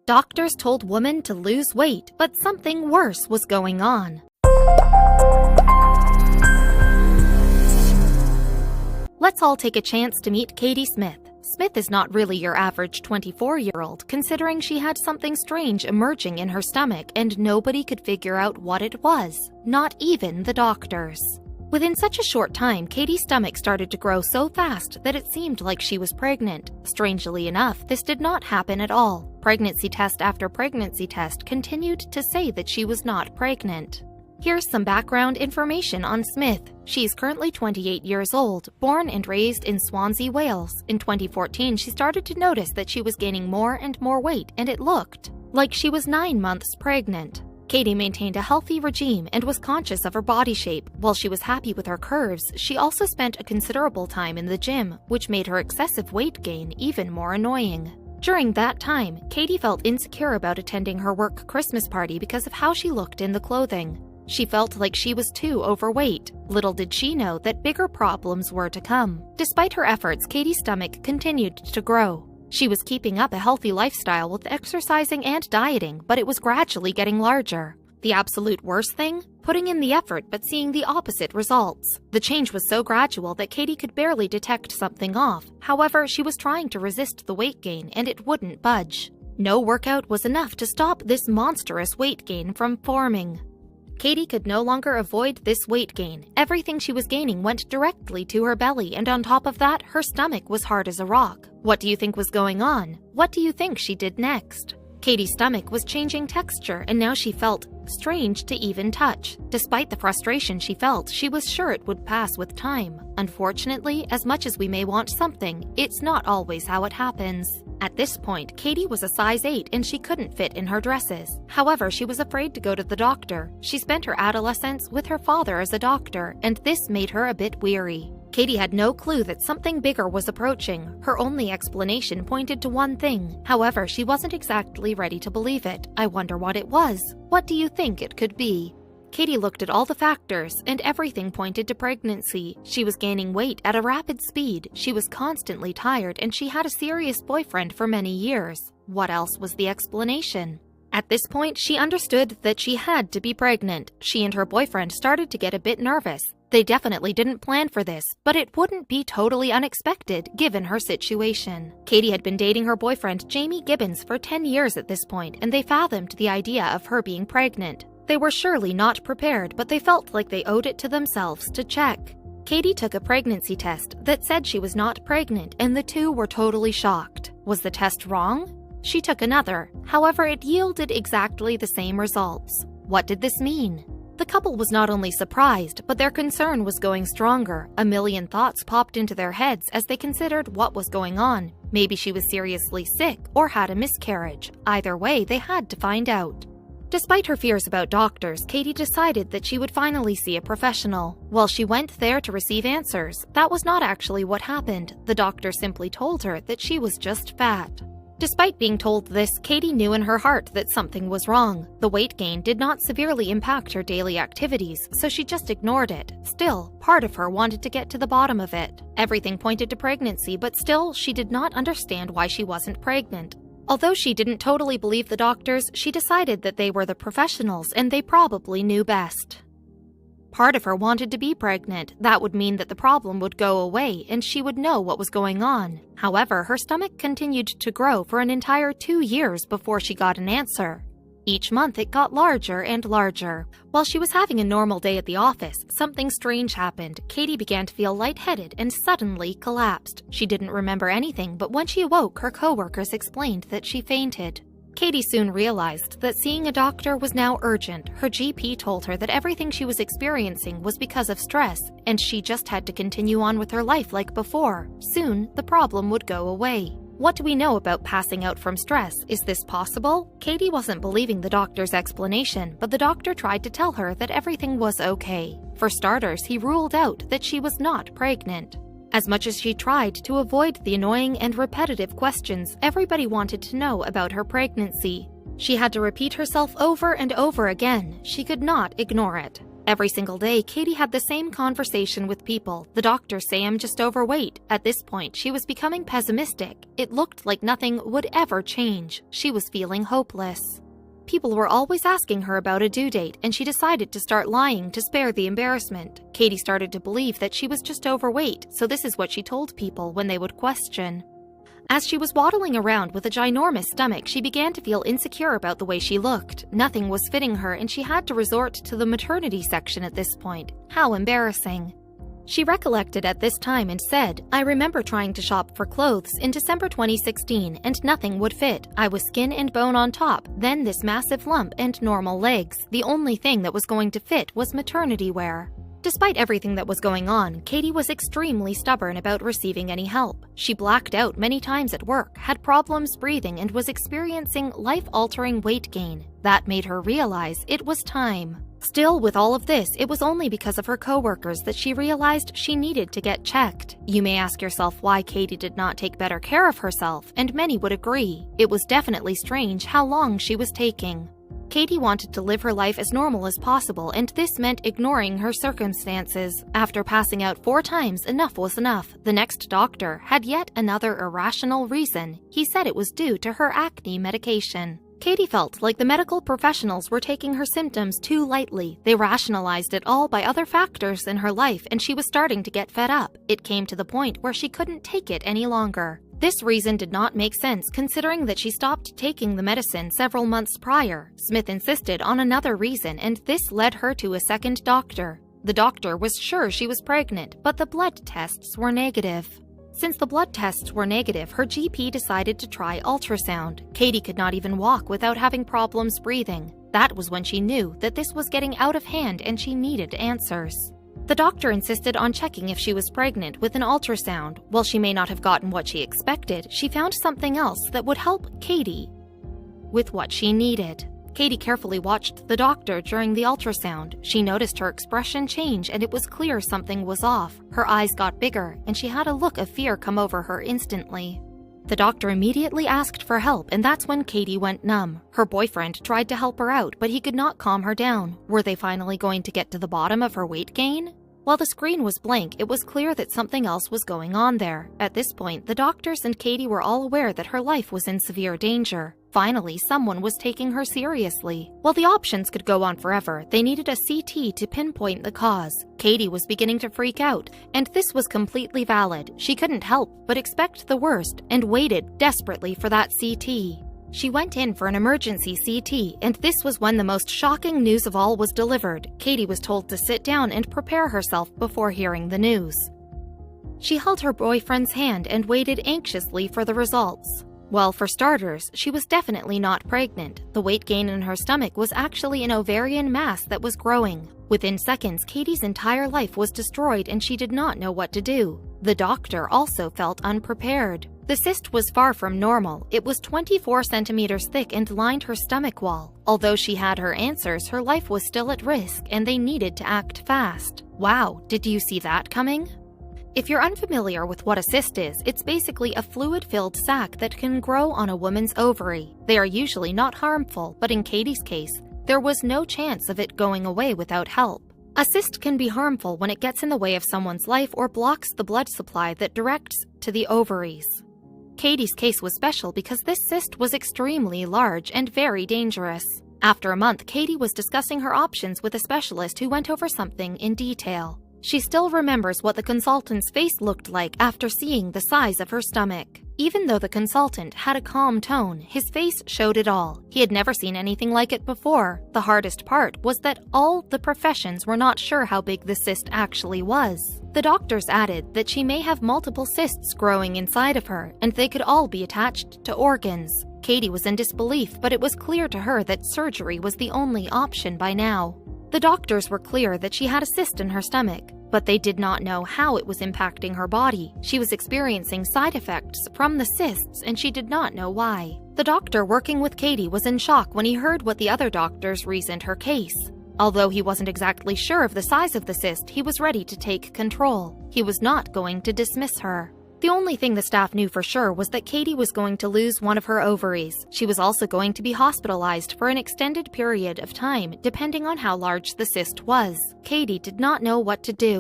Doctors told woman to lose weight, but something worse was going on. Let's all take a chance to meet Katie Smith. Smith is not really your average 24-year-old, considering she had something strange emerging in her stomach and nobody could figure out what it was, not even the doctors. Within such a short time, Katie's stomach started to grow so fast that it seemed like she was pregnant. Strangely enough, this did not happen at all. Pregnancy test after pregnancy test continued to say that she was not pregnant. Here's some background information on Smith. She's currently 28 years old, born and raised in Swansea, Wales. In 2014, she started to notice that she was gaining more and more weight, and it looked like she was 9 months pregnant. Katie maintained a healthy regime and was conscious of her body shape. While she was happy with her curves, she also spent a considerable time in the gym, which made her excessive weight gain even more annoying. During that time, Katie felt insecure about attending her work Christmas party because of how she looked in the clothing. She felt like she was too overweight. Little did she know that bigger problems were to come. Despite her efforts, Katie's stomach continued to grow. She was keeping up a healthy lifestyle with exercising and dieting, but it was gradually getting larger. The absolute worst thing? Putting in the effort but seeing the opposite results. The change was so gradual that Katie could barely detect something off. However, she was trying to resist the weight gain and it wouldn't budge. No workout was enough to stop this monstrous weight gain from forming. Katie could no longer avoid this weight gain. Everything she was gaining went directly to her belly, and on top of that, her stomach was hard as a rock. What do you think was going on? What do you think she did next? Katie's stomach was changing texture, and now she felt strange to even touch. Despite the frustration she felt, she was sure it would pass with time. Unfortunately, as much as we may want something, it's not always how it happens. At this point, Katie was a size 8 and she couldn't fit in her dresses. However, she was afraid to go to the doctor. She spent her adolescence with her father as a doctor, and this made her a bit weary. Katie had no clue that something bigger was approaching. Her only explanation pointed to one thing. However, she wasn't exactly ready to believe it. I wonder what it was. What do you think it could be? Katie looked at all the factors, and everything pointed to pregnancy. She was gaining weight at a rapid speed, she was constantly tired, and she had a serious boyfriend for many years. What else was the explanation? At this point, she understood that she had to be pregnant. She and her boyfriend started to get a bit nervous. They definitely didn't plan for this, but it wouldn't be totally unexpected given her situation. Katie had been dating her boyfriend Jamie Gibbons for 10 years at this point, and they fathomed the idea of her being pregnant. They were surely not prepared, but they felt like they owed it to themselves to check. Katie took a pregnancy test that said she was not pregnant, and the two were totally shocked. Was the test wrong? She took another. However, it yielded exactly the same results. What did this mean? The couple was not only surprised, but their concern was going stronger. A million thoughts popped into their heads as they considered what was going on. Maybe she was seriously sick or had a miscarriage. Either way, they had to find out. Despite her fears about doctors, Katie decided that she would finally see a professional. While she went there to receive answers, that was not actually what happened. The doctor simply told her that she was just fat. Despite being told this, Katie knew in her heart that something was wrong. The weight gain did not severely impact her daily activities, so she just ignored it. Still, part of her wanted to get to the bottom of it. Everything pointed to pregnancy, but still, she did not understand why she wasn't pregnant. Although she didn't totally believe the doctors, she decided that they were the professionals and they probably knew best. Part of her wanted to be pregnant. That would mean that the problem would go away and she would know what was going on. However, her stomach continued to grow for an entire 2 years before she got an answer. Each month it got larger and larger. While she was having a normal day at the office, something strange happened. Katie began to feel lightheaded and suddenly collapsed. She didn't remember anything, but when she awoke, her coworkers explained that she fainted. Katie soon realized that seeing a doctor was now urgent. Her GP told her that everything she was experiencing was because of stress, and she just had to continue on with her life like before. Soon, the problem would go away. What do we know about passing out from stress? Is this possible? Katie wasn't believing the doctor's explanation, but the doctor tried to tell her that everything was okay. For starters, he ruled out that she was not pregnant. As much as she tried to avoid the annoying and repetitive questions, everybody wanted to know about her pregnancy. She had to repeat herself over and over again. She could not ignore it. Every single day, Katie had the same conversation with people. The doctors say I'm just overweight. At this point, she was becoming pessimistic. It looked like nothing would ever change. She was feeling hopeless. People were always asking her about a due date, and she decided to start lying to spare the embarrassment. Katie started to believe that she was just overweight, so this is what she told people when they would question. As she was waddling around with a ginormous stomach, she began to feel insecure about the way she looked. Nothing was fitting her, and she had to resort to the maternity section at this point. How embarrassing. She recollected at this time and said, "I remember trying to shop for clothes in December 2016, and nothing would fit. I was skin and bone on top, then this massive lump and normal legs. The only thing that was going to fit was maternity wear." Despite everything that was going on, Katie was extremely stubborn about receiving any help. She blacked out many times at work, had problems breathing, and was experiencing life-altering weight gain. That made her realize it was time. Still, with all of this, it was only because of her coworkers that she realized she needed to get checked. You may ask yourself why Katie did not take better care of herself, and many would agree. It was definitely strange how long she was taking. Katie wanted to live her life as normal as possible, and this meant ignoring her circumstances. After passing out 4 times, enough was enough. The next doctor had yet another irrational reason. He said it was due to her acne medication. Katie felt like the medical professionals were taking her symptoms too lightly. They rationalized it all by other factors in her life, and she was starting to get fed up. It came to the point where she couldn't take it any longer. This reason did not make sense considering that she stopped taking the medicine several months prior. Smith insisted on another reason, and this led her to a second doctor. The doctor was sure she was pregnant, but the blood tests were negative. Since the blood tests were negative, her GP decided to try ultrasound. Katie could not even walk without having problems breathing. That was when she knew that this was getting out of hand and she needed answers. The doctor insisted on checking if she was pregnant with an ultrasound. While she may not have gotten what she expected, she found something else that would help Katie with what she needed. Katie carefully watched the doctor during the ultrasound. She noticed her expression change, and it was clear something was off. Her eyes got bigger, and she had a look of fear come over her instantly. The doctor immediately asked for help, and that's when Katie went numb. Her boyfriend tried to help her out, but he could not calm her down. Were they finally going to get to the bottom of her weight gain? While the screen was blank, it was clear that something else was going on there. At this point, the doctors and Katie were all aware that her life was in severe danger. Finally, someone was taking her seriously. While the options could go on forever, they needed a CT to pinpoint the cause. Katie was beginning to freak out, and this was completely valid. She couldn't help but expect the worst and waited desperately for that CT. She went in for an emergency CT, and this was when the most shocking news of all was delivered. Katie was told to sit down and prepare herself before hearing the news. She held her boyfriend's hand and waited anxiously for the results. Well, for starters, she was definitely not pregnant. The weight gain in her stomach was actually an ovarian mass that was growing. Within seconds, Katie's entire life was destroyed and she did not know what to do. The doctor also felt unprepared. The cyst was far from normal. It was 24 centimeters thick and lined her stomach wall. Although she had her answers, her life was still at risk and they needed to act fast. Wow, did you see that coming? If you're unfamiliar with what a cyst is, it's basically a fluid-filled sac that can grow on a woman's ovary. They are usually not harmful, but in Katie's case, there was no chance of it going away without help. A cyst can be harmful when it gets in the way of someone's life or blocks the blood supply that directs to the ovaries. Katie's case was special because this cyst was extremely large and very dangerous. After a month, Katie was discussing her options with a specialist who went over something in detail. She still remembers what the consultant's face looked like after seeing the size of her stomach. Even though the consultant had a calm tone, his face showed it all. He had never seen anything like it before. The hardest part was that all the professions were not sure how big the cyst actually was. The doctors added that she may have multiple cysts growing inside of her, and they could all be attached to organs. Katie was in disbelief, but it was clear to her that surgery was the only option by now. The doctors were clear that she had a cyst in her stomach, but they did not know how it was impacting her body. She was experiencing side effects from the cysts, and she did not know why. The doctor working with Katie was in shock when he heard what the other doctors reasoned her case. Although he wasn't exactly sure of the size of the cyst, he was ready to take control. He was not going to dismiss her. The only thing the staff knew for sure was that Katie was going to lose one of her ovaries. She was also going to be hospitalized for an extended period of time, depending on how large the cyst was. Katie did not know what to do.